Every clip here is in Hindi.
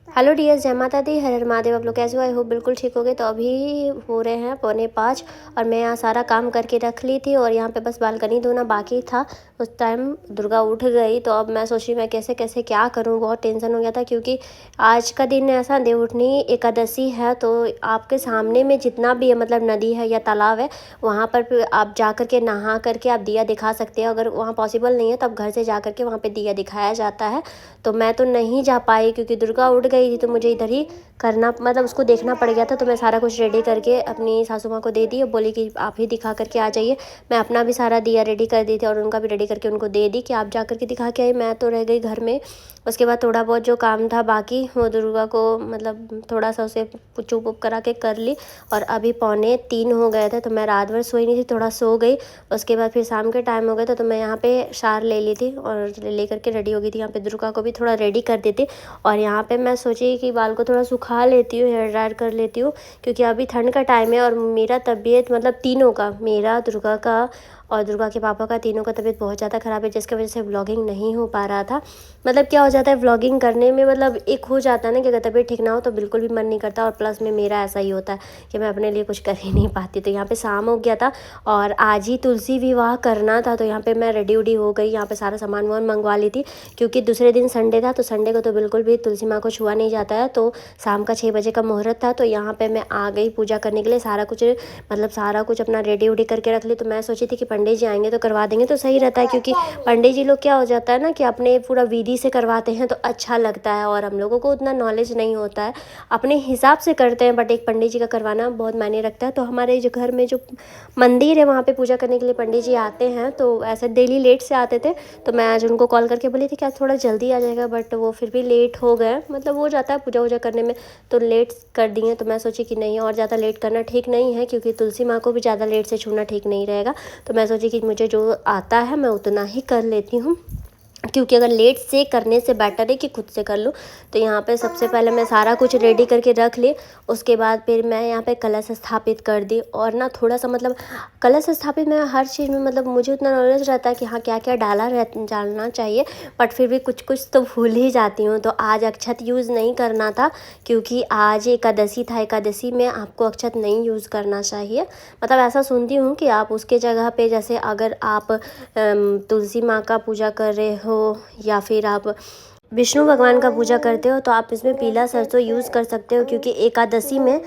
हेलो डियर, जय माता दी, हर हर महादेव। आप लोग कैसे हो? आई होप बिल्कुल ठीक हो गए। तो अभी हो रहे हैं 4:45 और मैं यहाँ सारा काम करके रख ली थी और यहाँ पे बस बालकनी धोना बाकी था। उस टाइम दुर्गा उठ गई तो अब मैं सोची मैं कैसे कैसे क्या करूँ। बहुत टेंशन हो गया था क्योंकि आज का दिन ऐसा देवउठनी एकादशी है। तो आपके सामने में जितना भी है, मतलब नदी है या तालाब है, वहाँ पर आप जा कर के नहा करके आप दिया दिखा सकते हो। अगर वहाँ पॉसिबल नहीं है तो आप घर से जा कर के वहाँ पर दिया दिखाया जाता है। तो मैं तो नहीं जा पाई क्योंकि दुर्गा उठ गई थी, तो मुझे इधर ही करना, मतलब उसको देखना पड़ गया था। तो मैं सारा कुछ रेडी करके अपनी सासू माँ को दे दी और बोली कि आप ही दिखा करके आ जाइए। मैं अपना भी सारा दिया रेडी कर दी थी और उनका भी रेडी करके उनको दे दी कि आप जा करके दिखा के आई। मैं तो रह गई घर में। उसके बाद थोड़ा बहुत जो काम था बाकी, वो दुर्गा को मतलब थोड़ा सा उसे चुप उप करा के कर ली। और अभी 2:45 हो गए थे तो मैं रात भर सोई नहीं थी, थोड़ा सो गई। उसके बाद फिर शाम के टाइम हो गया था तो मैं यहाँ पे शार ले ली थी और ले करके रेडी हो गई थी। यहाँ पे दुर्गा को भी थोड़ा रेडी कर देती और यहाँ पे मैं सोची कि बाल को थोड़ा सुखा लेती हूँ, हेयर ड्रायर कर लेती हूँ क्योंकि अभी ठंड का टाइम है। और मेरा तबीयत, मतलब तीनों का, मेरा, दुर्गा का और दुर्गा के पापा का, तीनों का तबीयत बहुत ज़्यादा ख़राब है, जिसकी वजह से व्लॉगिंग नहीं हो पा रहा था। मतलब क्या हो जाता है व्लॉगिंग करने में, मतलब एक हो जाता है ना कि अगर तबीयत ठीक ना हो तो बिल्कुल भी मन नहीं करता। और प्लस में मेरा ऐसा ही होता है कि मैं अपने लिए कुछ कर ही नहीं पाती। तो यहाँ पे शाम हो गया था और आज ही तुलसी विवाह करना था। तो यहाँ पे मैं रेडी उडी हो गई, यहाँ पे सारा सामान वामान मंगवा ली थी क्योंकि दूसरे दिन संडे था। तो संडे को तो बिल्कुल भी तुलसी माँ को छुआ नहीं जाता है। तो शाम का 6 बजे का मुहूर्त था। तो यहाँ पे मैं आ गई पूजा करने के लिए। सारा कुछ, मतलब सारा कुछ अपना रेडी उडी करके रख ली। तो मैं सोची थी कि पंडित जी आएंगे तो करवा देंगे तो सही रहता है क्योंकि पंडित जी लोग क्या हो जाता है ना कि अपने पूरा विधि से करवाते हैं तो अच्छा लगता है और हम लोगों को उतना नॉलेज नहीं होता है, अपने हिसाब से करते हैं। बट एक पंडित जी का करवाना बहुत मायने रखता है। तो हमारे जो घर में जो मंदिर है वहाँ पे पूजा करने के लिए पंडित जी आते हैं। तो ऐसे डेली लेट से आते थे। तो मैं आज उनको कॉल करके बोली थी कि आज थोड़ा जल्दी आ जाएगा, बट वो फिर भी लेट हो गए। मतलब हो जाता है पूजा वूजा करने में, तो लेट कर दिए। तो मैं सोची कि नहीं, और ज़्यादा लेट करना ठीक नहीं है क्योंकि तुलसी माँ को भी ज़्यादा लेट से छूना ठीक नहीं रहेगा। तो मैं सोची कि मुझे जो आता है मैं उतना ही कर लेती हूँ क्योंकि अगर लेट से करने से बेटर है कि खुद से कर लूँ। तो यहाँ पे सबसे पहले मैं सारा कुछ रेडी करके रख ली। उसके बाद फिर मैं यहाँ पे कलश स्थापित कर दी और ना थोड़ा सा, मतलब कलश स्थापित में हर चीज़ में, मतलब मुझे उतना नॉलेज रहता है कि हाँ क्या क्या डालना चाहिए, बट फिर भी कुछ कुछ तो भूल ही जाती हूँ। तो आज अक्षत यूज़ नहीं करना था क्योंकि आज एकादशी था। एकादशी में आपको अक्षत नहीं यूज़ करना चाहिए। मतलब ऐसा सुनती हूँ कि आप उसके जगह पे, जैसे अगर आप तुलसी माँ का पूजा कर रहे हो या फिर आप विष्णु भगवान का पूजा करते हो तो आप इसमें पीला सरसों यूज़ कर सकते हो क्योंकि एकादशी में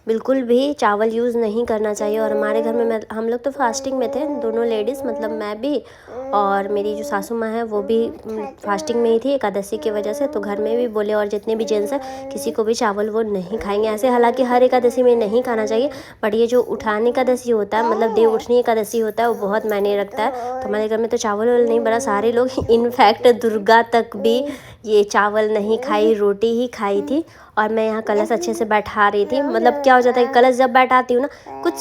बिल्कुल भी चावल यूज़ नहीं करना चाहिए। और हमारे घर में हम लोग तो फास्टिंग में थे, दोनों लेडीज़, मतलब मैं भी और मेरी जो सासू माँ है वो भी फास्टिंग में ही थी एकादशी की वजह से। तो घर में भी बोले और जितने भी जेंट्स हैं किसी को भी चावल वो नहीं खाएंगे ऐसे। हालांकि हर एकादशी में नहीं खाना चाहिए, बट ये जो उठान एकादशी होता है, मतलब देव उठनी एकादशी होता है, वो बहुत मायने रखता है। तो हमारे घर में तो चावल वावल नहीं बना, सारे लोग इनफैक्ट दुर्गा तक भी ये चावल नहीं खाई, रोटी ही खाई थी। और मैं यहाँ कलश अच्छे से बैठा रही थी। मतलब क्या हो जाता है कि कलश जब बैठाती हूँ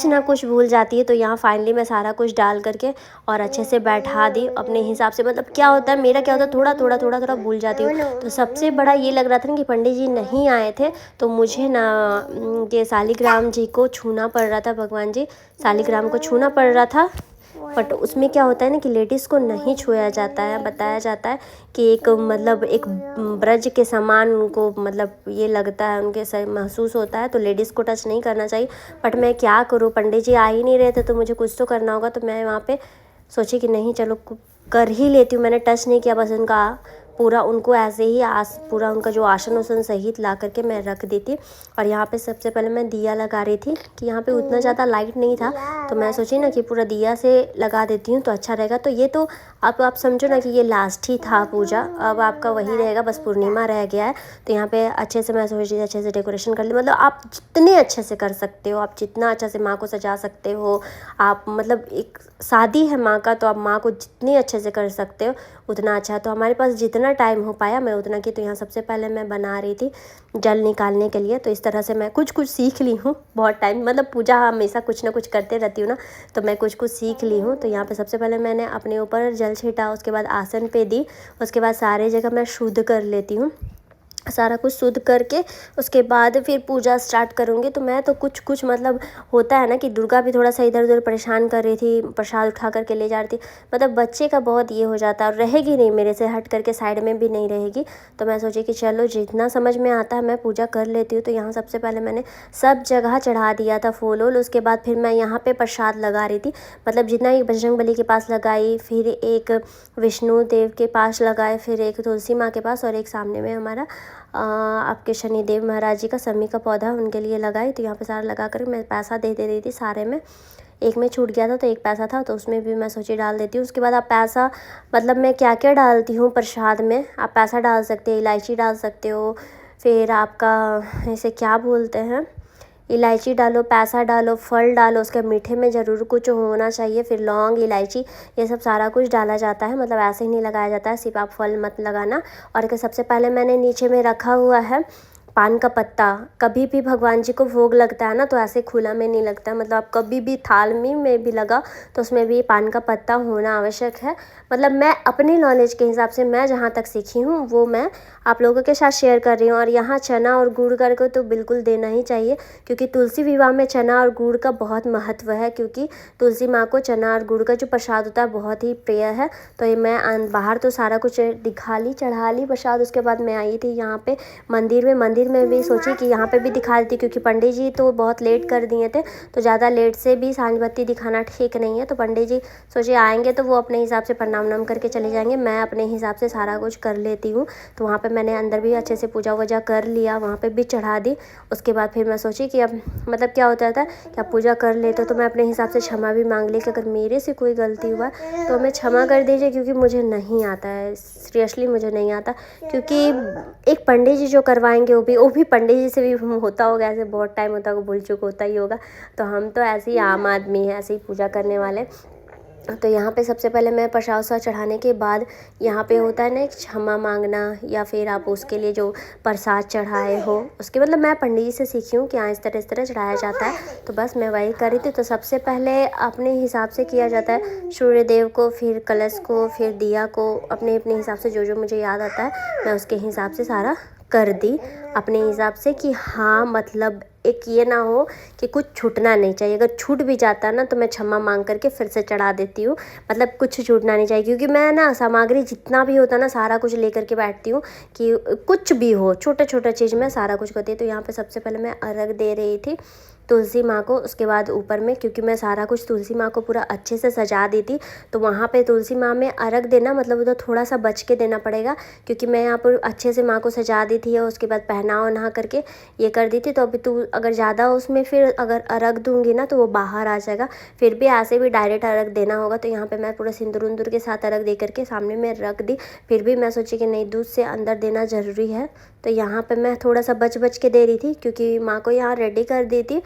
ना कुछ भूल जाती है। तो यहाँ फाइनली मैं सारा कुछ डाल करके और अच्छे से बैठा दी अपने हिसाब से। मतलब क्या होता है, मेरा क्या होता है, थोड़ा भूल जाती हूँ। तो सबसे बड़ा ये लग रहा था ना कि पंडित जी नहीं आए थे तो मुझे ना ये शालिग्राम जी को छूना पड़ रहा था। भगवान जी शालिग्राम को छूना पड़ रहा था। बट उसमें क्या होता है ना कि लेडीज़ को नहीं छुआ जाता है। बताया जाता है कि एक, मतलब एक ब्रज के समान उनको, मतलब ये लगता है, उनके सर महसूस होता है। तो लेडीज़ को टच नहीं करना चाहिए। बट मैं क्या करूँ, पंडित जी आ ही नहीं रहे थे तो मुझे कुछ तो करना होगा। तो मैं वहाँ पे सोची कि नहीं चलो कर ही लेती हूँ। मैंने टच नहीं किया, बस उनका पूरा, उनको ऐसे ही पूरा उनका जो आसन उसन सहित ला करके मैं रख दी थी। और यहाँ पे सबसे पहले मैं दिया लगा रही थी कि यहाँ पे उतना ज़्यादा लाइट नहीं था। तो मैं सोची ना कि पूरा दिया से लगा देती हूँ तो अच्छा रहेगा। तो ये तो आप समझो ना कि ये लास्ट ही था पूजा, अब आपका वही रहेगा, बस पूर्णिमा रह गया है। तो यहाँ पे अच्छे से मैं सोच रही थी अच्छे से डेकोरेशन कर ली। मतलब आप जितने अच्छे से कर सकते हो, आप जितना अच्छा से माँ को सजा सकते हो आप, मतलब एक शादी है माँ का तो आप माँ को जितने अच्छे से कर सकते हो उतना अच्छा। तो हमारे पास जितना टाइम हो पाया मैं उतना की। तो यहाँ सबसे पहले मैं बना रही थी जल निकालने के लिए। तो इस तरह से मैं कुछ सीख ली हूँ बहुत टाइम, मतलब पूजा हमेशा कुछ ना कुछ करते रहती हूँ ना, तो मैं कुछ सीख ली हूँ। तो यहाँ पे सबसे पहले मैंने अपने ऊपर जल छीटा, उसके बाद आसन पे दी, उसके बाद सारे जगह मैं शुद्ध कर लेती हूँ। सारा कुछ शुद्ध करके उसके बाद फिर पूजा स्टार्ट करूँगी। तो मैं तो कुछ मतलब होता है ना कि दुर्गा भी थोड़ा सा इधर उधर परेशान कर रही थी, प्रसाद उठा करके ले जा रही थी, मतलब बच्चे का बहुत ये हो जाता है और रहेगी नहीं मेरे से हट करके, साइड में भी नहीं रहेगी। तो मैं सोची कि चलो जितना समझ में आता है मैं पूजा कर लेती हूँ। तो यहाँ सबसे पहले मैंने सब जगह चढ़ा दिया था फूल वूल। उसके बाद फिर मैं यहाँ पर प्रसाद लगा रही थी, मतलब जितना ही बजरंगबली के पास लगाई, फिर एक विष्णु देव के पास लगाए, फिर एक तुलसी माँ के पास और एक सामने में हमारा आपके शनिदेव महाराज जी का समी का पौधा उनके लिए लगाई। तो यहाँ पे सारा लगा कर मैं पैसा दे रही थी सारे में। एक में छूट गया था तो एक पैसा था, तो उसमें भी मैं सोची डाल देती हूँ। उसके बाद आप पैसा मतलब मैं क्या क्या डालती हूँ प्रसाद में, आप पैसा डाल सकते हो, इलायची डाल सकते हो, फिर आपका ऐसे क्या बोलते हैं, इलायची डालो, पैसा डालो, फल डालो, उसके मीठे में ज़रूर कुछ होना चाहिए, फिर लौंग, इलायची, ये सब सारा कुछ डाला जाता है, मतलब ऐसे ही नहीं लगाया जाता है, सिर्फ आप फल मत लगाना। और कि सबसे पहले मैंने नीचे में रखा हुआ है पान का पत्ता। कभी भी भगवान जी को भोग लगता है ना तो ऐसे खुला में नहीं लगता, मतलब आप कभी भी थाल में भी लगा तो उसमें भी पान का पत्ता होना आवश्यक है। मतलब मैं अपनी नॉलेज के हिसाब से मैं जहाँ तक सीखी हूँ वो मैं आप लोगों के साथ शेयर कर रही हूँ। और यहाँ चना और गुड़ करके तो बिल्कुल देना ही चाहिए, क्योंकि तुलसी विवाह में चना और गुड़ का बहुत महत्व है, क्योंकि तुलसी माँ को चना और गुड़ का जो प्रसाद होता है बहुत ही प्रिय है। तो ये मैं बाहर तो सारा कुछ दिखा ली, चढ़ा ली प्रसाद। उसके बाद मैं आई थी यहाँ पे मंदिर में भी सोची कि यहाँ पे भी दिखा देती, क्योंकि पंडित जी तो बहुत लेट कर दिए थे, तो ज़्यादा लेट से भी सांझ बत्ती दिखाना ठीक नहीं है। तो पंडित जी सोचे आएंगे तो वो अपने हिसाब से प्रणाम नाम करके चले जाएंगे, मैं अपने हिसाब से सारा कुछ कर लेती हूँ। तो वहाँ पे मैंने अंदर भी अच्छे से पूजा वूजा कर लिया, वहाँ पे भी चढ़ा दी। उसके बाद फिर मैं सोची कि अब मतलब क्या होता था कि आप पूजा कर लेते तो मैं अपने हिसाब से क्षमा भी मांग ली कि अगर मेरे से कोई गलती हुआ तो हमें क्षमा कर दीजिए, क्योंकि मुझे नहीं आता है, सीरियसली मुझे नहीं आता। क्योंकि एक पंडित जी जो करवाएंगे वो भी पंडित जी से भी होता होगा, ऐसे बहुत टाइम होता होगा, भूल चुक होता ही होगा। तो हम तो ऐसे ही आम आदमी हैं, ऐसे ही पूजा करने वाले। तो यहाँ पे सबसे पहले मैं प्रसाद वसाद चढ़ाने के बाद यहाँ पे होता है ना एक क्षमा मांगना, या फिर आप उसके लिए जो प्रसाद चढ़ाए हो उसके, मतलब मैं पंडित जी से सीखी हूँ कि हाँ इस तरह चढ़ाया जाता है। तो बस मैं वही करी थी। तो सबसे पहले अपने हिसाब से किया जाता है, सूर्य देव को, फिर कलश को, फिर दिया को, अपने अपने हिसाब से जो मुझे याद आता है मैं उसके हिसाब से सारा कर दी अपने हिसाब से, कि हाँ मतलब एक ये ना हो कि कुछ छूटना नहीं चाहिए। अगर छूट भी जाता ना तो मैं क्षमा मांग करके फिर से चढ़ा देती हूँ, मतलब कुछ छूटना नहीं चाहिए। क्योंकि मैं ना सामग्री जितना भी होता ना सारा कुछ लेकर के बैठती हूँ, कि कुछ भी हो छोटा चीज़ मैं सारा कुछ करती हूँ। तो यहाँ पे सबसे पहले मैं अर्घ दे रही थी तुलसी माँ को। उसके बाद ऊपर में, क्योंकि मैं सारा कुछ तुलसी माँ को पूरा अच्छे से सजा दी थी, तो वहाँ पे तुलसी माँ में अर्घ देना मतलब उधर थोड़ा सा बच के देना पड़ेगा, क्योंकि मैं यहाँ पर अच्छे से माँ को सजा दी थी और उसके बाद पहना वहना करके ये कर दी थी। तो अभी तू अगर ज़्यादा उसमें फिर अगर अर्घ दूंगी ना तो वो बाहर आ जाएगा, फिर भी ऐसे भी डायरेक्ट अर्घ देना होगा। तो यहाँ पे मैं पूरा सिंदूर उंदूर के साथ अर्घ दे करके सामने में रख दी। फिर भी मैं सोची कि नहीं, दूध से अंदर देना ज़रूरी है। तो यहाँ पे मैं थोड़ा सा बच के दे रही थी, क्योंकि माँ को यहाँ रेडी कर दी थी।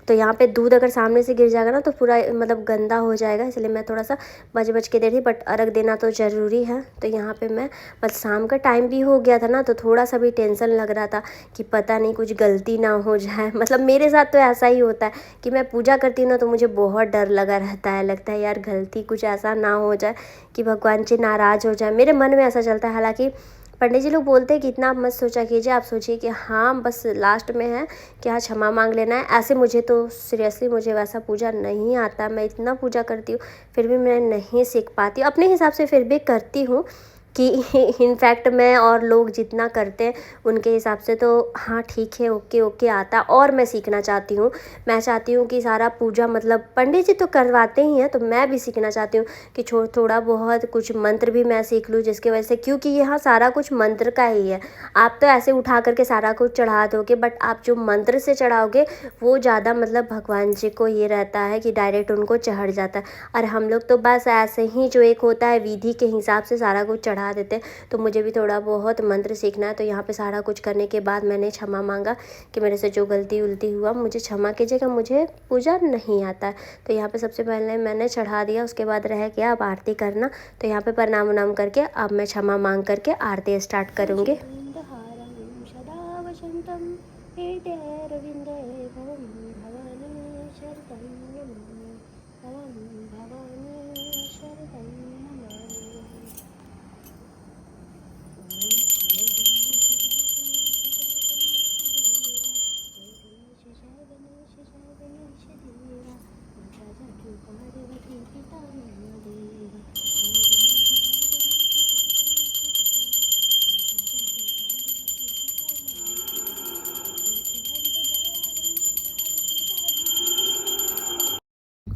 तो यहाँ पे दूध अगर सामने से गिर जाएगा ना तो पूरा मतलब गंदा हो जाएगा, इसलिए मैं थोड़ा सा बच के दे रही, बट अर्घ देना तो ज़रूरी है। तो यहाँ पे मैं बस शाम का टाइम भी हो गया था ना, तो थोड़ा सा भी टेंशन लग रहा था कि पता नहीं कुछ गलती ना हो जाए। मतलब मेरे साथ तो ऐसा ही होता है कि मैं पूजा करती हूँ ना तो मुझे बहुत डर लगा रहता है, लगता है यार गलती कुछ ऐसा ना हो जाए कि भगवान जी नाराज़ हो जाए, मेरे मन में ऐसा चलता है। हालाँकि पंडित जी लोग बोलते हैं कि इतना आप मत सोचा कीजिए, आप सोचिए कि हाँ बस लास्ट में है कि हाँ क्षमा मांग लेना है। ऐसे मुझे तो सीरियसली मुझे वैसा पूजा नहीं आता, मैं इतना पूजा करती हूँ फिर भी मैं नहीं सीख पाती, अपने हिसाब से फिर भी करती हूँ कि इनफैक्ट मैं और लोग जितना करते हैं उनके हिसाब से तो हाँ ठीक है, ओके आता। और मैं सीखना चाहती हूँ, मैं चाहती हूँ कि सारा पूजा मतलब पंडित जी तो करवाते ही हैं, तो मैं भी सीखना चाहती हूँ कि थोड़ा बहुत कुछ मंत्र भी मैं सीख लूँ, जिसकी वजह से, क्योंकि यहाँ सारा कुछ मंत्र का ही है। आप तो ऐसे उठा करके सारा कुछ चढ़ा दोगे, बट आप जो मंत्र से चढ़ाओगे वो ज़्यादा मतलब भगवान जी को ये रहता है कि डायरेक्ट उनको चढ़ जाता है। और हम लोग तो बस ऐसे ही जो एक होता है विधि के हिसाब से सारा कुछ चढ़ा देते हैं। तो मुझे भी थोड़ा बहुत मंत्र सीखना है। तो यहाँ पे सारा कुछ करने के बाद मैंने क्षमा मांगा कि मेरे से जो गलती उल्टी हुआ मुझे क्षमा कीजिएगा, मुझे पूजा नहीं आता है। तो यहाँ पे सबसे पहले मैंने चढ़ा दिया, उसके बाद रह गया अब आरती करना। तो यहाँ पे प्रणाम उनाम करके अब मैं क्षमा मांग करके आरती स्टार्ट करूँगी।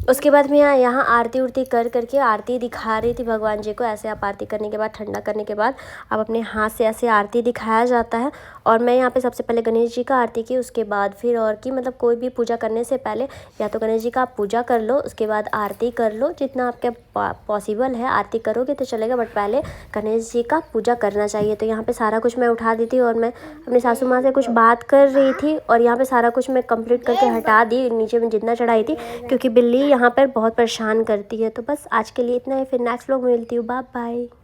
उसके बाद मैं यहाँ आरती उरती कर करके आरती दिखा रही थी भगवान जी को। ऐसे आप आरती करने के बाद, ठंडा करने के बाद आप अपने हाथ से ऐसे आरती दिखाया जाता है। और मैं यहाँ पे सबसे पहले गणेश जी का आरती की, उसके बाद फिर और की, मतलब कोई भी पूजा करने से पहले या तो गणेश जी का आप पूजा कर लो, उसके बाद आरती कर लो, जितना आपके पॉसिबल है आरती करोगे तो चलेगा, बट पहले गणेश जी का पूजा करना चाहिए। तो यहाँ पे सारा कुछ मैं उठा दी थी और मैं अपनी सासू माँ से कुछ बात कर रही थी और यहाँ पे सारा कुछ मैं कंप्लीट करके हटा दी नीचे में जितना चढ़ाई थी, क्योंकि बिल्ली यहाँ पर बहुत परेशान करती है। तो बस आज के लिए इतना ही, फिर नेक्स्ट व्लॉग में मिलती हूँ। Bye bye.